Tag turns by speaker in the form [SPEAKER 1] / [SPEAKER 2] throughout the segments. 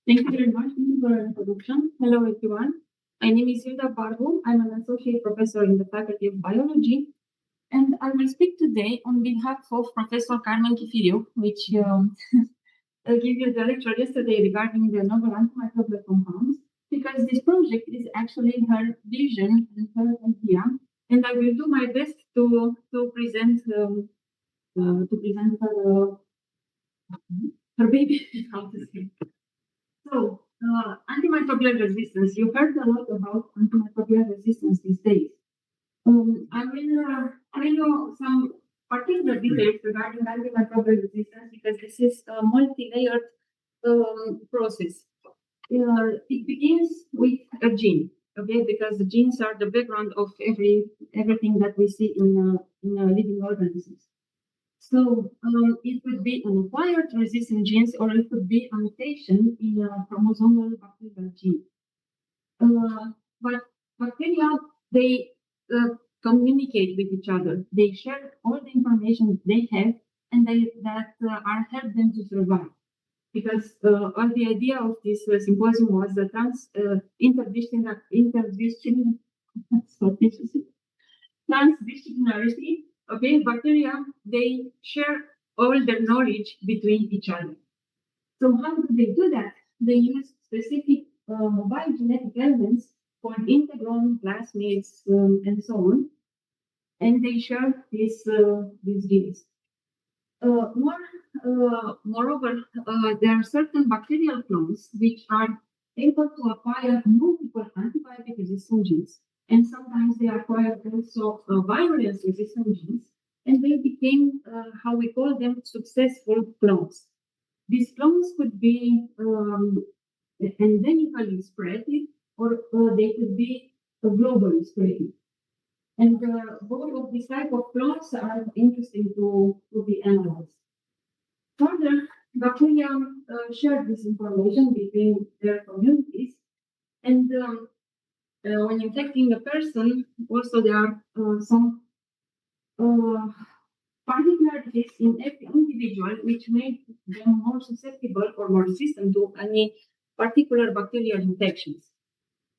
[SPEAKER 1] Thank you very much for the introduction. Hello, everyone. My name is Barbu. I'm an associate professor in the Faculty of Biology, and I will speak today on behalf of Professor Carmen Chifiriuc, which gave you the lecture yesterday regarding the novel antimicrobial compounds, because this project is actually her vision and her idea, and I will do my best to present her baby, how to say. So, antimicrobial resistance. You heard a lot about antimicrobial resistance these days. I will know some particular details regarding antimicrobial resistance because this is a multi-layered process. It begins with a gene, okay? Because the genes are the background of everything that we see in living organisms. So it could be an acquired resistant genes, or it could be a mutation in a chromosomal bacterial gene. But bacteria, they communicate with each other. They share all the information they have, and that help them to survive. Because all the idea of this symposium was the transdisciplinarity. Okay, bacteria, they share all their knowledge between each other. So how do they do that? They use specific mobile genetic elements called integron, plasmids, and so on, and they share these genes. Moreover, there are certain bacterial clones which are able to acquire multiple antibiotic-resistant genes, and sometimes they acquire also virulence-resistant genes, and they became how we call them successful clones. These clones could be endemically spread, or they could be globally spread. And both of these type of clones are interesting to be analyzed. Further, bacteria share this information between their communities, and when infecting a person, also there are some particularities in every individual which make them more susceptible or more resistant to any particular bacterial infections.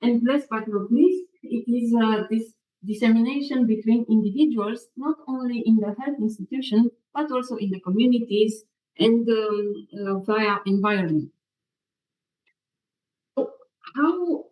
[SPEAKER 1] And last but not least, it is this dissemination between individuals, not only in the health institution, but also in the communities and via environment. So how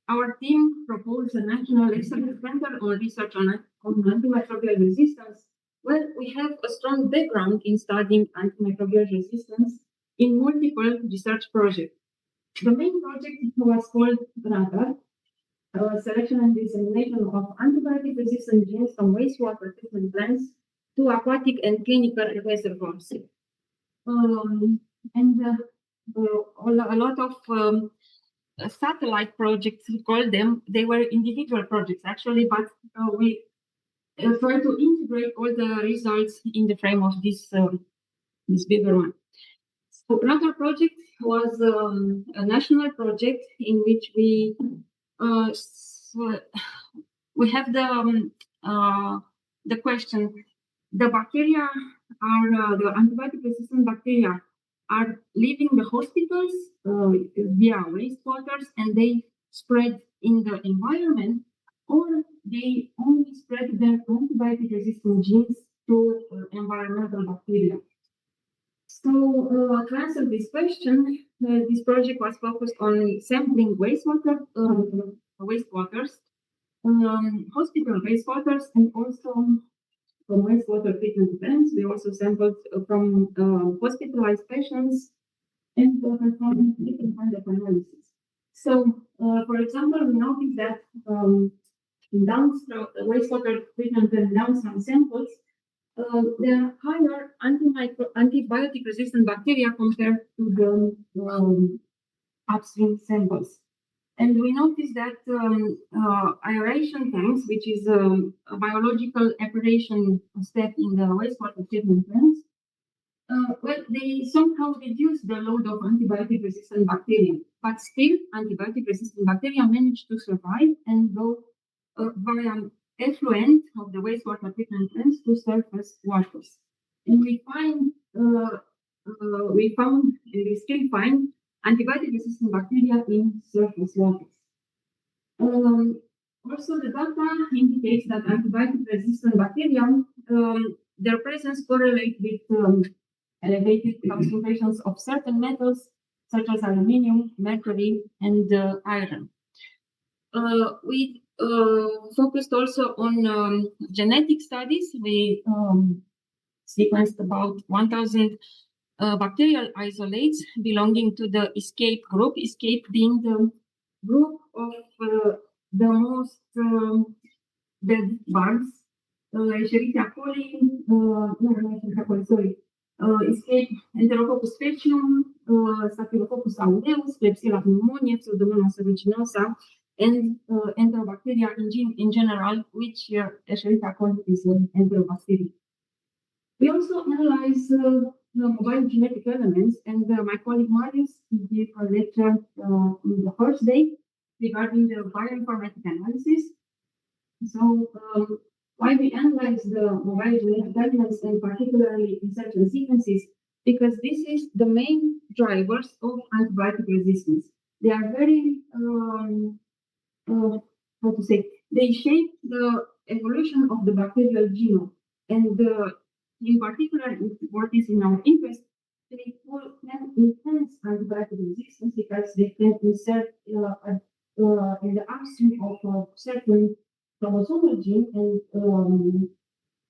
[SPEAKER 1] our team proposed a National Excellence Center on research on antimicrobial resistance. Well, we have a strong background in studying antimicrobial resistance in multiple research projects. The main project was called RADAR, selection and dissemination of antibiotic-resistant genes from wastewater treatment plants to aquatic and clinical reservoirs. A lot of satellite projects, we call them, they were individual projects actually, but we try to integrate all the results in the frame of this bigger one. So another project was a national project in which we have the question: the bacteria are the antibiotic-resistant bacteria are leaving the hospitals via wastewaters, and they spread in the environment, or they only spread their antibiotic-resistant genes to environmental bacteria. So to answer this question, this project was focused on sampling wastewaters, hospital wastewaters, and also from wastewater treatment plants. We also sampled from hospitalized patients and performed different kinds of analysis. So, for example, we noticed that in downstream wastewater treatment and downstream samples, there are higher antibiotic-resistant bacteria compared to the upstream samples. And we noticed that aeration tanks, which is a biological aeration step in the wastewater treatment plants, well, they somehow reduce the load of antibiotic-resistant bacteria, but still antibiotic-resistant bacteria manage to survive and go via effluent of the wastewater treatment plants to surface waters. And we found, and we still find antibiotic-resistant bacteria in surface waters. Also, the data indicates that antibiotic-resistant bacteria, their presence correlates with elevated concentrations of certain metals such as aluminium, mercury, and iron. We focused also on genetic studies. We sequenced about 1,000 bacterial isolates belonging to the ESCAPE group, ESCAPE being the group of the most dead bugs, Escherichia coli, ESCAPE Enterococcus faecium, Staphylococcus aureus, Klebsiella pneumoniae, Pseudomonas aeruginosa, and Enterobacteria in general, which Escherichia coli is an Enterobacteria. We also analyze the mobile genetic elements, and my colleague Marius gave a lecture in the first day regarding the bioinformatic analysis. So, why we analyze the mobile genetic elements, and particularly insertion sequences, because this is the main drivers of antibiotic resistance. They are very, how to say, they shape the evolution of the bacterial genome, and in particular, what is in our interest, they can enhance antibiotic resistance because they can insert in the upstream of certain chromosomal gene, and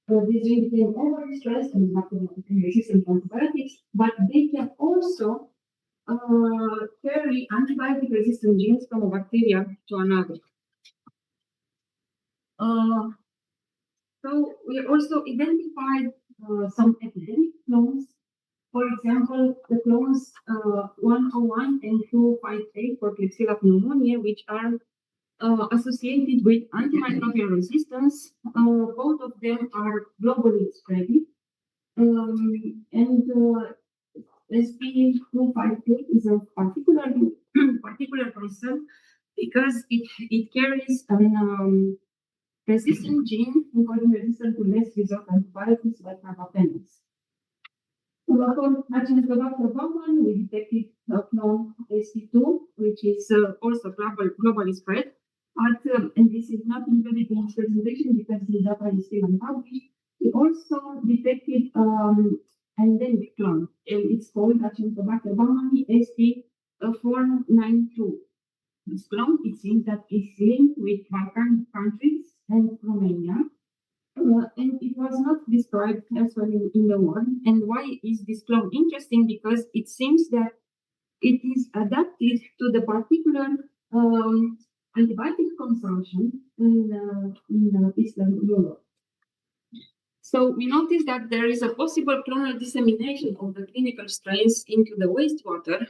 [SPEAKER 1] this gene can overexpress and resistant to antibiotics, but they can also carry antibiotic resistant genes from a bacteria to another. So we also identified some epidemic clones. For example, the clones 101 and 258 for Klebsiella pneumoniae, which are associated with antimicrobial resistance. Both of them are globally spreading. And SP258 is a particular concern because it carries an resistant gene, including resistant to less resort antibiotics like carbapenems. For Antimicrobial Baumann, we detected clone AC2, which is also globally spread. But, and this is not included in this presentation because the data is still unpublished. We also detected endemic clone, and it's called Antimicrobial Baumann ST492. This clone, it seems that it's linked with Balkan countries and Romania. And it was not described elsewhere in the world. And why is this clone interesting? Because it seems that it is adapted to the particular antibiotic consumption in Eastern Europe. So we noticed that there is a possible clonal dissemination of the clinical strains into the wastewater.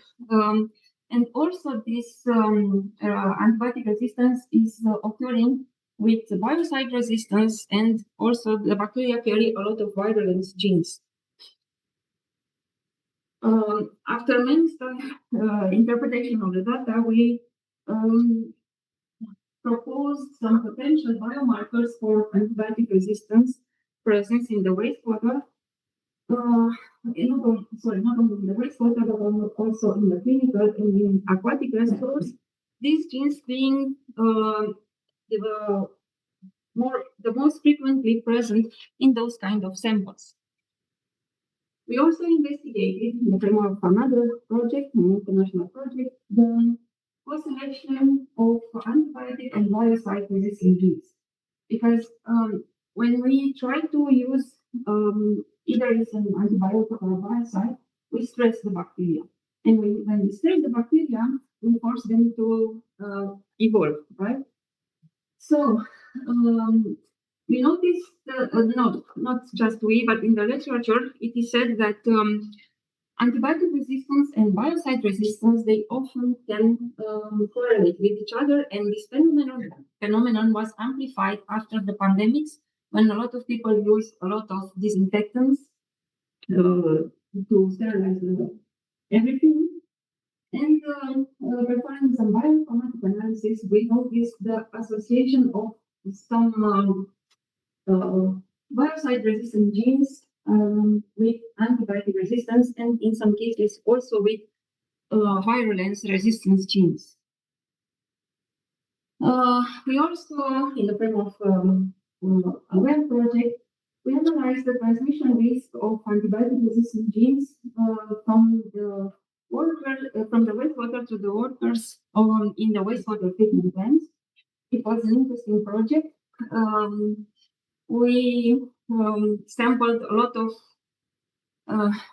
[SPEAKER 1] And also this antibiotic resistance is occurring with biocide resistance, and also the bacteria carry a lot of virulence genes. After many interpretation of the data, we proposed some potential biomarkers for antibiotic resistance presence in the wastewater. Not only in the wastewater, but also in the clinical and in aquatic reservoirs. These genes being the most frequently present in those kind of samples. We also investigated, in the framework of another project, an international project, the co-selection of antibiotic and biocide resistant genes. Because when we try to use either as an antibiotic or a biocide, we stress the bacteria. And when we stress the bacteria, we force them to evolve, right? So we noticed, not just we, but in the literature, it is said that antibiotic resistance and biocide resistance, they often can correlate with each other, and this phenomenon was amplified after the pandemics, when a lot of people use a lot of disinfectants to sterilize everything. And performing some bioinformatic analysis, we noticed the association of some biocide resistant genes with antibiotic resistance, and in some cases also with virulence resistance genes. We also, in the frame of a web project, we analyzed the transmission risk of antibiotic-resistant genes from the from the wastewater to the workers in the wastewater treatment plants. It was an interesting project. We sampled a lot of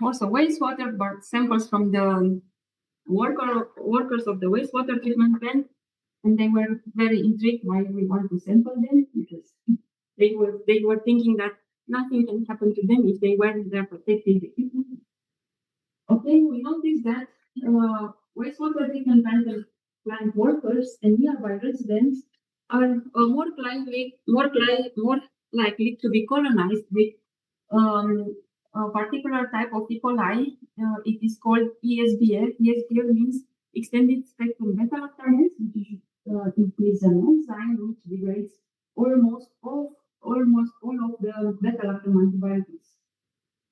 [SPEAKER 1] also wastewater, but samples from the workers of the wastewater treatment plant, and they were very intrigued why we want to sample them, because they were thinking that nothing can happen to them if they wear their protective equipment. Okay, we noticed that wastewater treatment plant workers and nearby residents are more likely to be colonized with a particular type of E. coli. It is called ESBL. ESBL means extended spectrum beta lactamase, it is an enzyme which degrades almost all of the beta lactam antibiotics.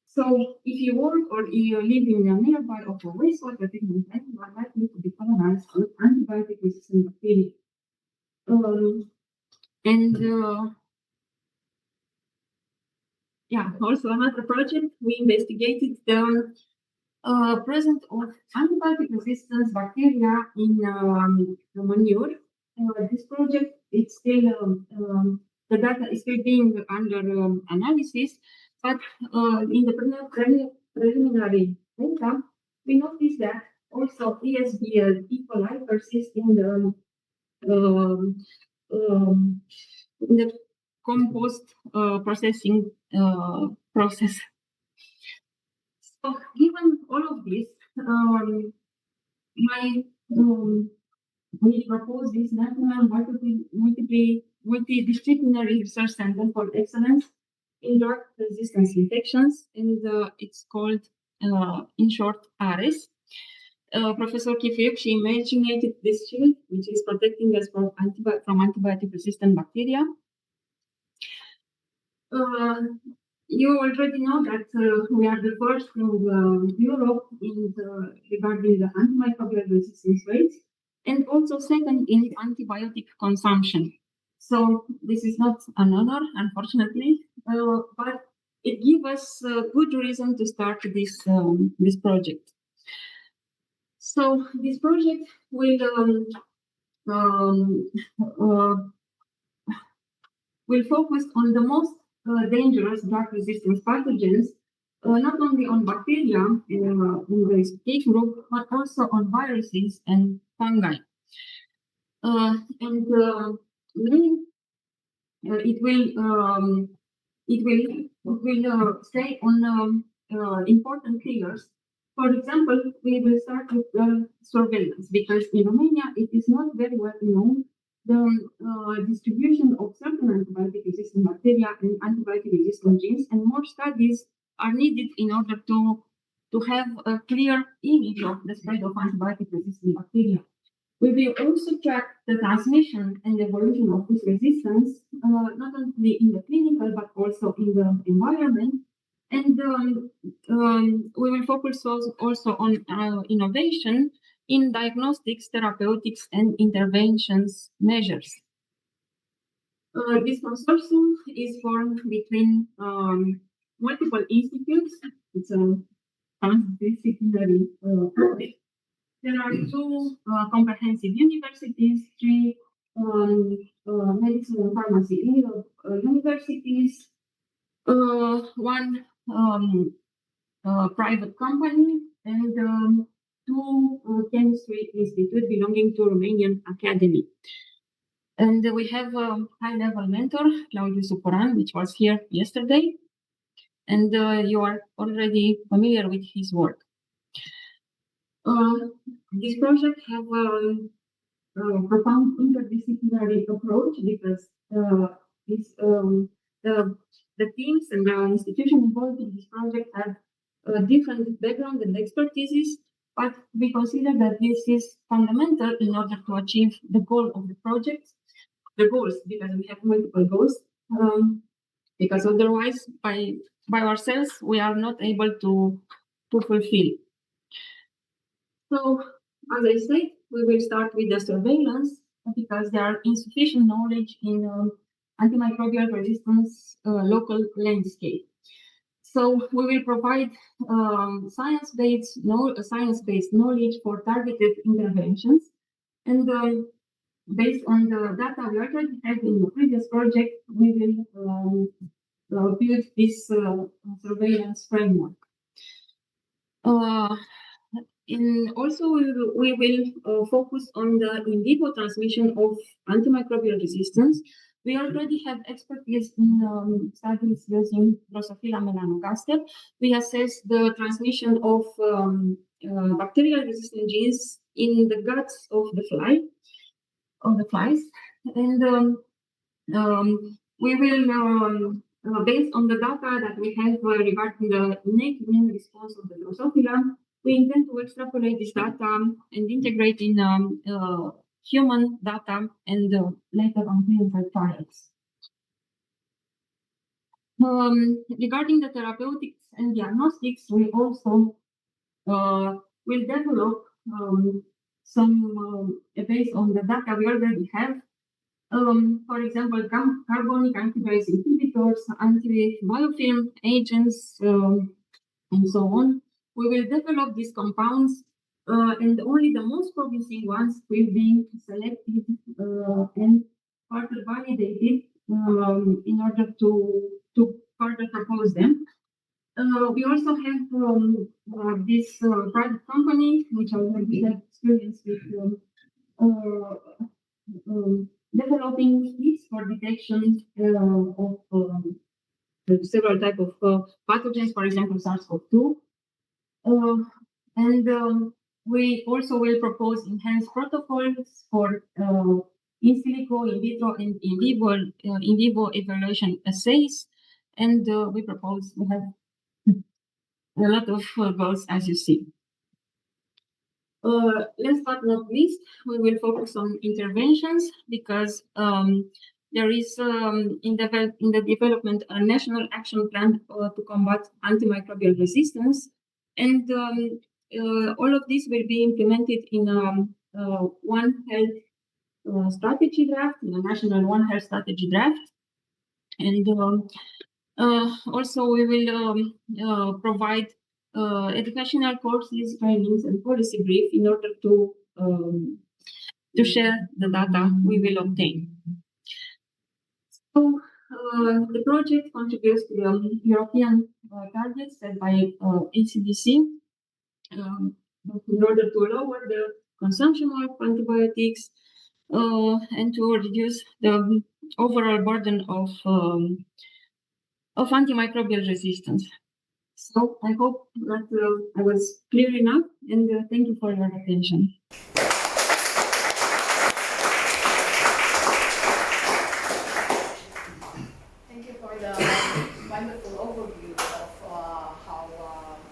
[SPEAKER 1] So if you work or you live in a nearby of a wastewater treatment plant, you are likely to be colonized with antibiotic-resistant bacteria. Also another project, we investigated the presence of antibiotic resistance bacteria in the manure. This project, it's still the data is still being under analysis, but in the preliminary data, we noticed that also ESBL E. coli persists in the compost processing process. So, given all of this, we propose this national multidisciplinary research center for excellence in drug resistance infections, and it's called, in short, ARES. Professor Chifiriuc, she imagined this shield, which is protecting us from antibiotic-resistant bacteria. You already know that we are the first in Europe regarding the antimicrobial resistance rates, and also second in antibiotic consumption. So this is not an honor, unfortunately, but it gives us a good reason to start this project. So this project will focus on the most dangerous drug resistance pathogens, not only on bacteria in the escape group, but also on viruses and fungi. It will stay on important killers. For example, we will start with surveillance, because in Romania it is not very well known the distribution of certain antibiotic-resistant bacteria and antibiotic-resistant genes, and more studies are needed in order to have a clear image of the spread of antibiotic-resistant bacteria. We will also track the transmission and evolution of this resistance, not only in the clinical, but also in the environment. And we will focus also on innovation in diagnostics, therapeutics, and interventions measures. This consortium is formed between multiple institutes. It's a transdisciplinary project. There are two comprehensive universities, three medicine and pharmacy universities, one private company, and two chemistry institutes belonging to Romanian Academy. And we have a high-level mentor, Claudiu Supuran, which was here yesterday, and you are already familiar with his work. This project have a profound interdisciplinary approach, because the teams and the institutions involved in this project have different background and expertises, but we consider that this is fundamental in order to achieve the goal of the project, because we have multiple goals, because otherwise by ourselves we are not able to fulfill. So As I said, we will start with the surveillance because there are insufficient knowledge in antimicrobial resistance local landscape. So we will provide science-based knowledge for targeted interventions, and based on the data we already had in the previous project, we will build this surveillance framework. Also, we will focus on the in vivo transmission of antimicrobial resistance. We already have expertise in studies using Drosophila melanogaster. We assess the transmission of bacterial resistant genes in the guts of the flies, and we will, based on the data that we have regarding the innate immune response of the Drosophila, we intend to extrapolate this data and integrate in human data and later on clinical trials. Regarding the therapeutics and diagnostics, we also will develop some based on the data we already have. For example, carbonic antibodies inhibitors, anti-biofilm agents, and so on. We will develop these compounds, and only the most promising ones will be selected and further validated in order to further propose them. We also have this private company, which already have experience with developing kits for detection of several types of pathogens, for example, SARS-CoV-2. And we also will propose enhanced protocols for in silico, in vitro, and in vivo evaluation assays. And we have a lot of goals, as you see. Last but not least, we will focus on interventions because there is in the development a national action plan to combat antimicrobial resistance, and all of this will be implemented in One Health strategy draft, in a national One Health strategy draft, and also we will provide educational courses, trainings, and policy brief in order to share the data we will obtain. So the project contributes to the European targets set by ECDC in order to lower the consumption of antibiotics and to reduce the overall burden of antimicrobial resistance. So I hope that I was clear enough, and thank you for your attention.
[SPEAKER 2] Thank you for the wonderful overview of how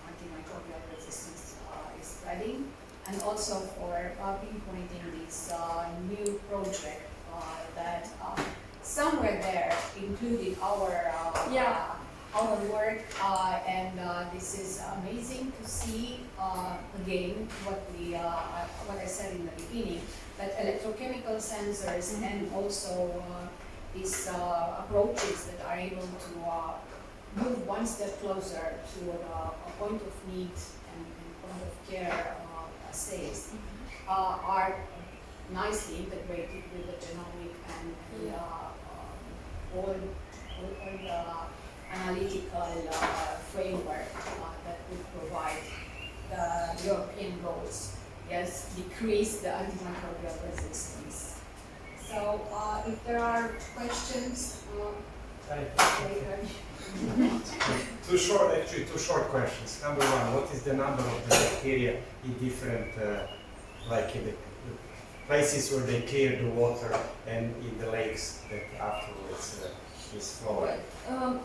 [SPEAKER 2] antimicrobial resistance is spreading, and also for pinpointing this new project that somewhere there included our work, and this is amazing to see again what I said in the beginning, that electrochemical sensors and also these approaches that are able to move one step closer to a point of need and point of care assays are nicely integrated with the genomic and all the analytical framework that would provide the European goals. Yes, decrease the antimicrobial resistance. So if there are questions,
[SPEAKER 3] two short questions. Number one, what is the number of the bacteria in different, like in the places where they clear the water and in the lakes that afterwards is flowing?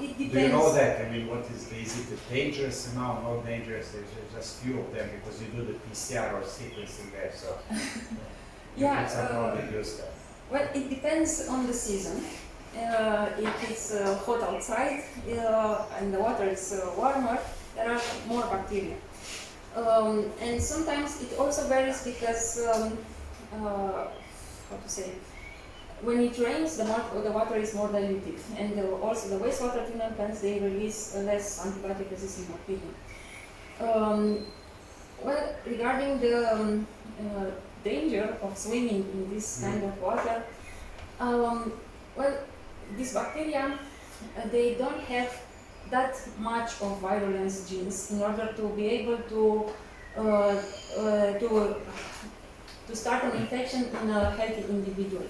[SPEAKER 1] It depends.
[SPEAKER 3] Do you know that? I mean, is it a dangerous amount, not dangerous? There's just few of them because you do the PCR or sequencing there, so you can somehow reduce that.
[SPEAKER 1] Well, it depends on the season. If it's hot outside and the water is warmer, there are more bacteria.
[SPEAKER 4] And sometimes it also varies because, how to say, when it rains, the water is more diluted, and also the wastewater treatment plants, they release less antibiotic resistant bacteria. Well, regarding the danger of swimming in this kind of water, well, these bacteria, they don't have that much of virulence genes in order to be able to start an infection in a healthy individual.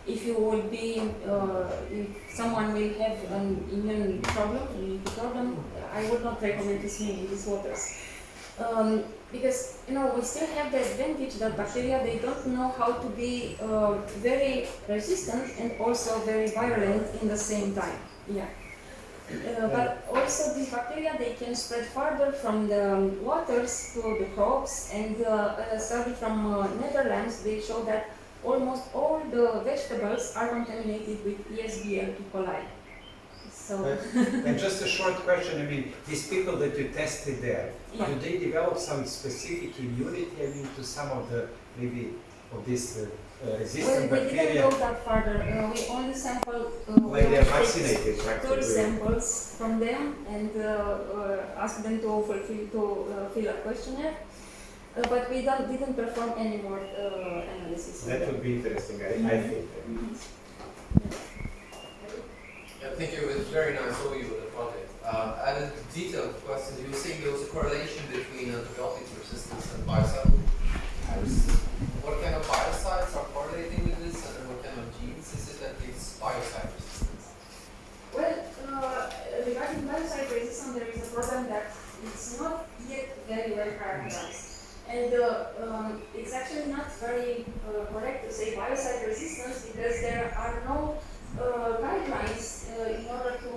[SPEAKER 4] If you will be, if someone will have an immunity problem, I would not recommend to swim in these waters. Because we still have the advantage that bacteria, they don't know how to be very resistant and also very virulent in the same time. Yeah. But also these bacteria, they can spread further from the waters to the crops, and a study from Netherlands, they show that almost all the vegetables are contaminated with ESBL E. coli. So.
[SPEAKER 3] And just a short question, I mean, these people that you tested there,
[SPEAKER 4] Yeah.
[SPEAKER 3] do they develop some specific immunity, I mean, to some of the, maybe, of this resistant
[SPEAKER 4] Well, we didn't
[SPEAKER 3] bacteria?
[SPEAKER 4] go that further. We only sampled.
[SPEAKER 3] Like they're vaccinated,
[SPEAKER 4] Two
[SPEAKER 3] practically.
[SPEAKER 4] samples from them and asked them to fill a questionnaire. But we didn't perform any more analysis.
[SPEAKER 3] That would be interesting, I think.
[SPEAKER 5] Yeah, thank you. It was very nice overview of the project. And a detailed question. You were saying there was a correlation between antibiotic resistance and biocycle. What kind of biocides are correlating with this, and what kind of genes is it that gives biocide resistance?
[SPEAKER 4] Well, regarding biocide resistance, there is a problem that it's not yet very well characterized. And it's actually not very correct to say biocide resistance because there are no guidelines in order to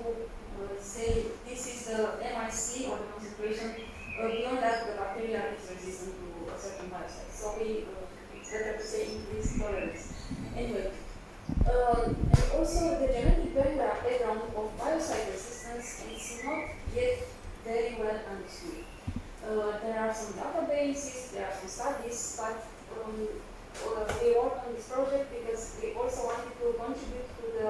[SPEAKER 4] say this is the MIC or the concentration. Beyond that, the bacteria is resistant to a certain biocide. So it's better to say increased tolerance. Anyway, and also the genetic background of biocide resistance is not yet very well understood. There are some databases, there are some studies, but we work on this project because we also wanted to contribute to the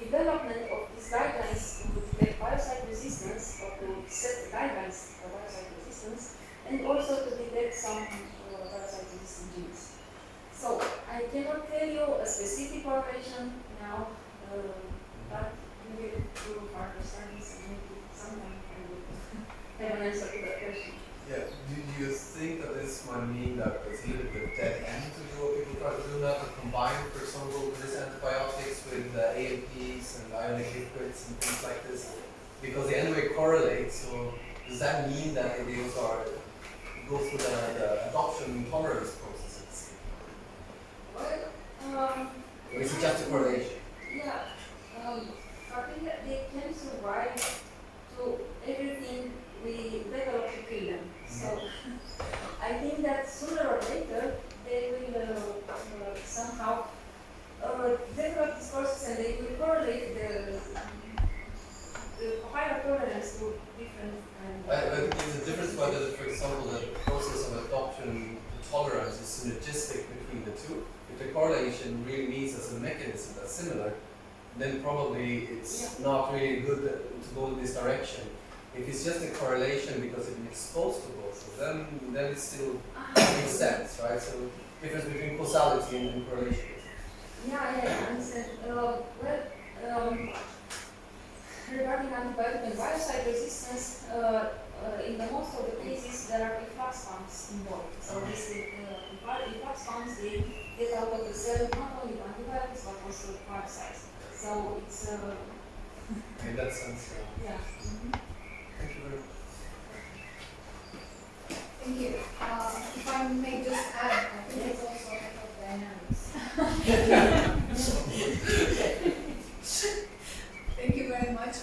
[SPEAKER 4] development of these guidelines to detect biocide resistance, or to set the guidelines for biocide resistance, and also to detect some biocide resistant genes. So I cannot tell you a specific correlation now, but we will do further studies and maybe sometime I will have an answer to that question.
[SPEAKER 5] Yeah. Do you think that this might mean that it's a little bit dead end to do what people try to do now, to combine, for example, these antibiotics with AMPs and ionic liquids and things like this? Because they anyway correlate, so does that mean that they also go through the adoption tolerance processes?
[SPEAKER 4] Well,
[SPEAKER 5] Or is it just a correlation?
[SPEAKER 4] yeah, I think that they can survive to everything we develop to kill them. So I think that sooner or later they will somehow develop this process, and they will correlate the higher tolerance to different
[SPEAKER 5] I think there's a difference whether, for example, the process of adoption tolerance is synergistic between the two. If the correlation really means as a mechanism that's similar, then probably it's not really good to go in this direction. If it's just a correlation because it's exposed to both of them, then it still makes sense, right? So difference between causality and correlation.
[SPEAKER 4] Yeah, I understand. Regarding antibiotic and biocide resistance, in the most of the cases there are efflux pumps involved. So these efflux pumps, they get out of the cell not only antibiotics but also biocides. So it's
[SPEAKER 5] In that sense,
[SPEAKER 4] yeah.
[SPEAKER 5] Thank you very much.
[SPEAKER 2] Thank you. If I may just add, I think it's also dynamics. Thank you very much.